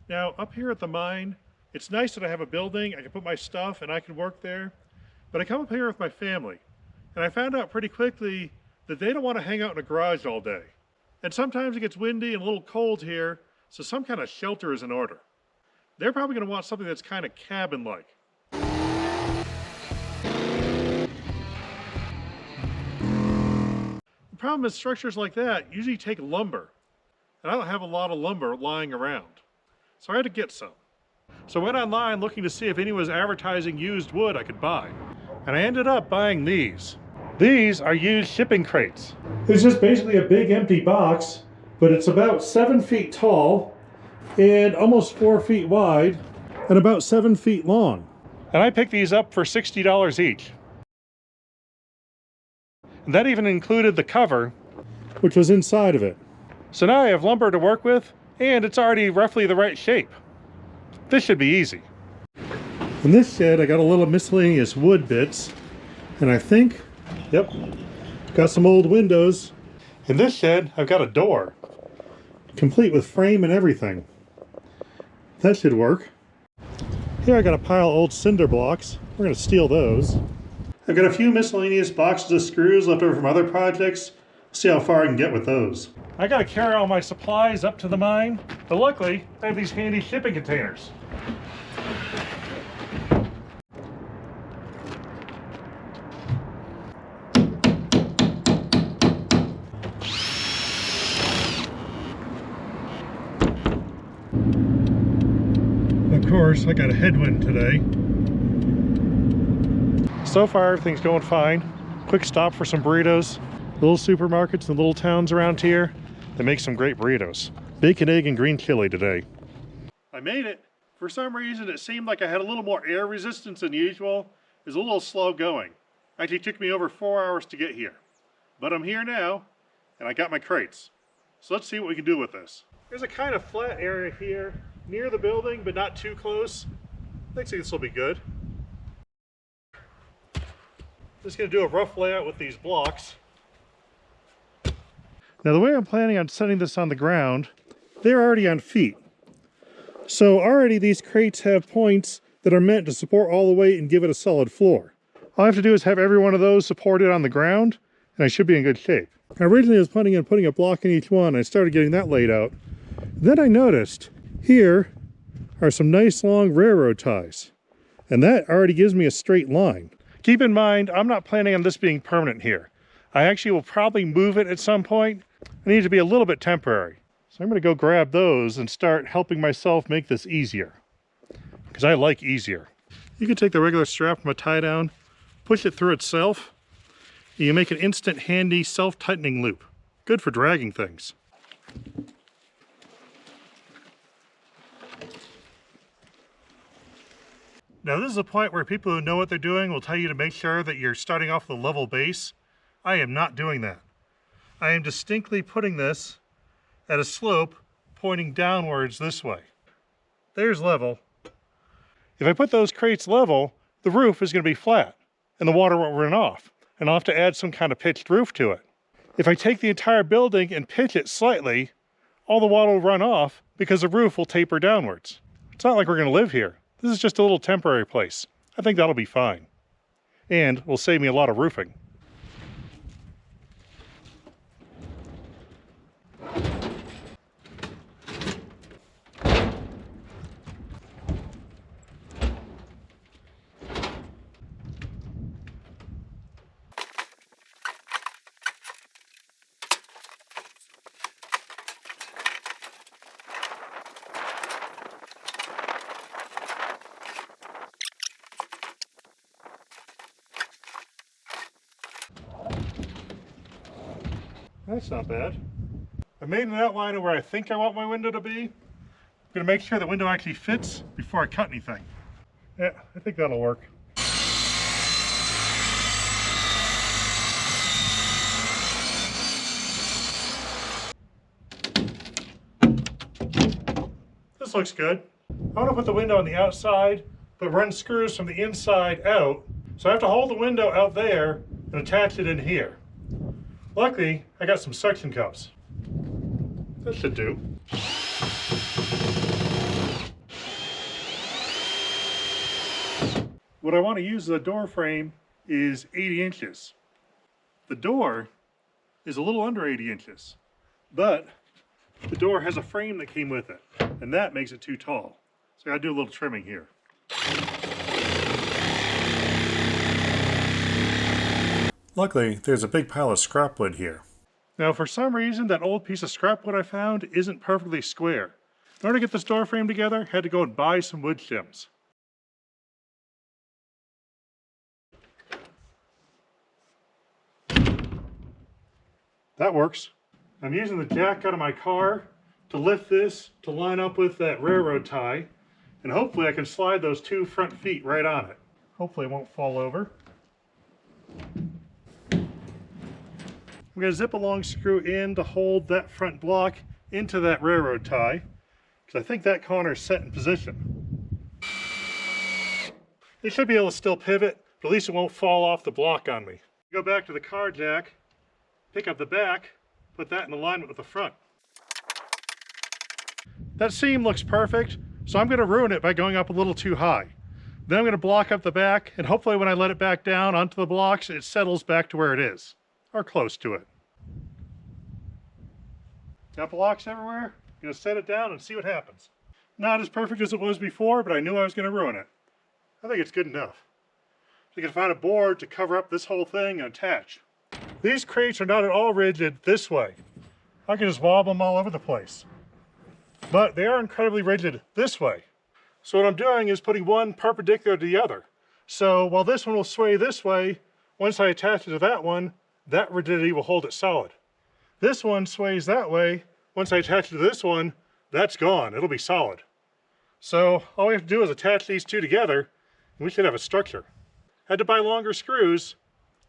Now, up here at the mine, it's nice that I have a building, I can put my stuff and I can work there, but I come up here with my family, and I found out pretty quickly that they don't want to hang out in a garage all day. And sometimes it gets windy and a little cold here, so some kind of shelter is in order. They're probably going to want something that's kind of cabin-like. The problem is structures like that usually take lumber, and I don't have a lot of lumber lying around, so I had to get some. So I went online looking to see if anyone was advertising used wood I could buy, and I ended up buying these. These are used shipping crates. It's just basically a big empty box, but it's about 7 feet tall and almost 4 feet wide and about 7 feet long. And I picked these up for $60 each. And that even included the cover, which was inside of it. So now I have lumber to work with, and it's already roughly the right shape. This should be easy. In this shed, I got a little miscellaneous wood bits, and I think, yep, got some old windows. In this shed, I've got a door, complete with frame and everything. That should work. Here I got a pile of old cinder blocks. We're going to steal those. I've got a few miscellaneous boxes of screws left over from other projects. See how far I can get with those. I got to carry all my supplies up to the mine, but luckily I have these handy shipping containers. Of course, I got a headwind today. So far, everything's going fine. Quick stop for some burritos. Little supermarkets and little towns around here, they make some great burritos. Bacon, egg, and green chili today. I made it. For some reason, it seemed like I had a little more air resistance than usual. It was a little slow going. Actually, it took me over 4 hours to get here. But I'm here now, and I got my crates. So let's see what we can do with this. There's a kind of flat area here, near the building, but not too close. I think this will be good. Just gonna do a rough layout with these blocks. Now the way I'm planning on setting this on the ground, they're already on feet. So already these crates have points that are meant to support all the weight and give it a solid floor. All I have to do is have every one of those supported on the ground, and I should be in good shape. Now, originally I was planning on putting a block in each one. I started getting that laid out. Then I noticed here are some nice long railroad ties, and that already gives me a straight line. Keep in mind, I'm not planning on this being permanent here. I actually will probably move it at some point. I need it to be a little bit temporary. So I'm gonna go grab those and start helping myself make this easier, because I like easier. You can take the regular strap from a tie down, push it through itself, and you make an instant handy self-tightening loop. Good for dragging things. Now this is a point where people who know what they're doing will tell you to make sure that you're starting off with a level base. I am not doing that. I am distinctly putting this at a slope pointing downwards this way. There's level. If I put those crates level, the roof is going to be flat and the water won't run off, and I'll have to add some kind of pitched roof to it. If I take the entire building and pitch it slightly, all the water will run off because the roof will taper downwards. It's not like we're going to live here. This is just a little temporary place. I think that'll be fine. And will save me a lot of roofing. That's not bad. I made an outline of where I think I want my window to be. I'm going to make sure the window actually fits before I cut anything. Yeah, I think that'll work. This looks good. I want to put the window on the outside, but run screws from the inside out. So I have to hold the window out there and attach it in here. Luckily, I got some suction cups. That should do. What I want to use as a door frame is 80 inches. The door is a little under 80 inches, but the door has a frame that came with it, and that makes it too tall. So I gotta do a little trimming here. Luckily, there's a big pile of scrap wood here. Now, for some reason, that old piece of scrap wood I found isn't perfectly square. In order to get this door frame together, I had to go and buy some wood shims. That works. I'm using the jack out of my car to lift this to line up with that railroad tie, and hopefully I can slide those two front feet right on it. Hopefully it won't fall over. I'm going to zip a long screw in to hold that front block into that railroad tie, because I think that corner is set in position. It should be able to still pivot, but at least it won't fall off the block on me. Go back to the car jack, pick up the back, put that in alignment with the front. That seam looks perfect, so I'm going to ruin it by going up a little too high. Then I'm going to block up the back, and hopefully when I let it back down onto the blocks, it settles back to where it is, or close to it. Got blocks everywhere. I'm going to set it down and see what happens. Not as perfect as it was before, but I knew I was going to ruin it. I think it's good enough. So you can find a board to cover up this whole thing and attach. These crates are not at all rigid this way. I can just wobble them all over the place. But they are incredibly rigid this way. So what I'm doing is putting one perpendicular to the other. So while this one will sway this way, once I attach it to that one, that rigidity will hold it solid. This one sways that way. Once I attach it to this one, that's gone. It'll be solid. So all we have to do is attach these two together, and we should have a structure. Had to buy longer screws,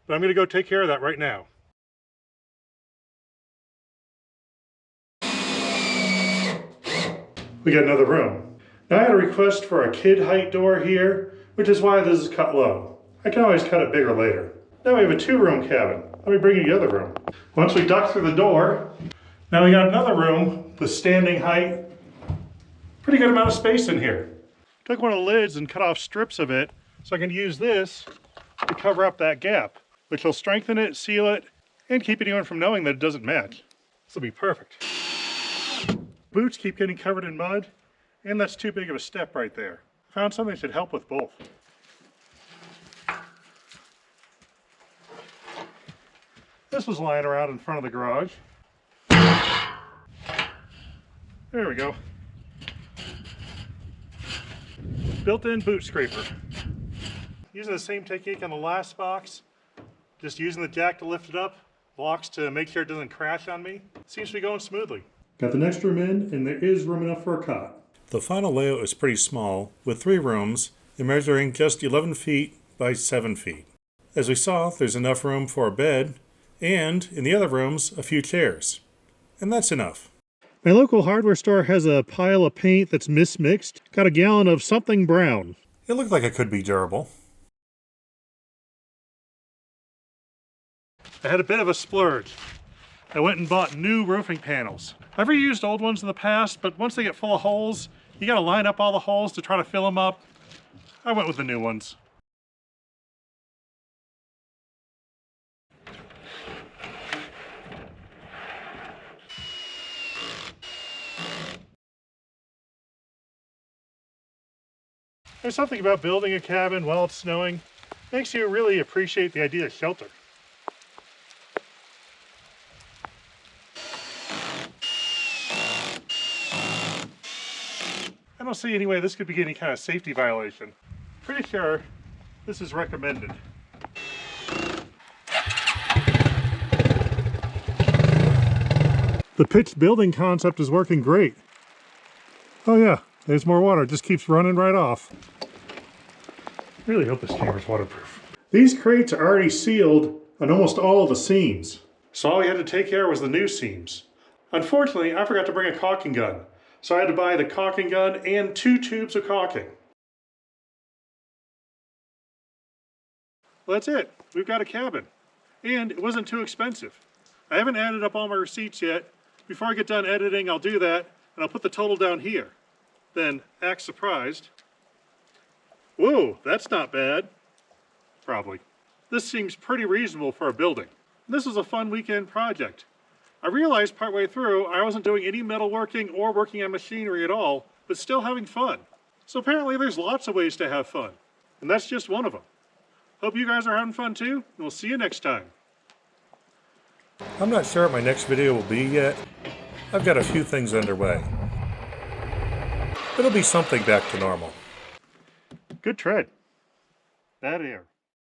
but I'm going to go take care of that right now. We got another room. Now I had a request for a kid height door here, which is why this is cut low. I can always cut it bigger later. Now we have a 2-room cabin. Let me bring you the other room. Once we duck through the door, now we got another room with standing height. Pretty good amount of space in here. Took one of the lids and cut off strips of it so I can use this to cover up that gap, which will strengthen it, seal it, and keep anyone from knowing that it doesn't match. This will be perfect. Boots keep getting covered in mud, and that's too big of a step right there. Found something that should help with both. This was lying around in front of the garage. There we go. Built-in boot scraper. Using the same technique on the last box, just using the jack to lift it up, blocks to make sure it doesn't crash on me. Seems to be going smoothly. Got the next room in, and there is room enough for a cot. The final layout is pretty small, with 3 rooms, and measuring just 11 feet by 7 feet. As we saw, there's enough room for a bed, and in the other rooms, a few chairs. And that's enough. My local hardware store has a pile of paint that's mismixed. Got a gallon of something brown. It looked like it could be durable. I had a bit of a splurge. I went and bought new roofing panels. I've reused old ones in the past, but once they get full of holes, you gotta line up all the holes to try to fill them up. I went with the new ones. There's something about building a cabin while it's snowing. Makes you really appreciate the idea of shelter. I don't see any way this could be any kind of safety violation. Pretty sure this is recommended. The pitched building concept is working great. Oh yeah, there's more water. It just keeps running right off. Really hope this camera's waterproof. These crates are already sealed on almost all of the seams. So all we had to take care of was the new seams. Unfortunately, I forgot to bring a caulking gun. So I had to buy the caulking gun and 2 tubes of caulking. Well, that's it. We've got a cabin. And it wasn't too expensive. I haven't added up all my receipts yet. Before I get done editing, I'll do that, and I'll put the total down here. Then, act surprised. Whoa, that's not bad. Probably. This seems pretty reasonable for a building. This was a fun weekend project. I realized partway through I wasn't doing any metalworking or working on machinery at all, but still having fun. So apparently there's lots of ways to have fun, and that's just one of them. Hope you guys are having fun too, and we'll see you next time. I'm not sure what my next video will be yet. I've got a few things underway. It'll be something back to normal. Good tread. Bad air.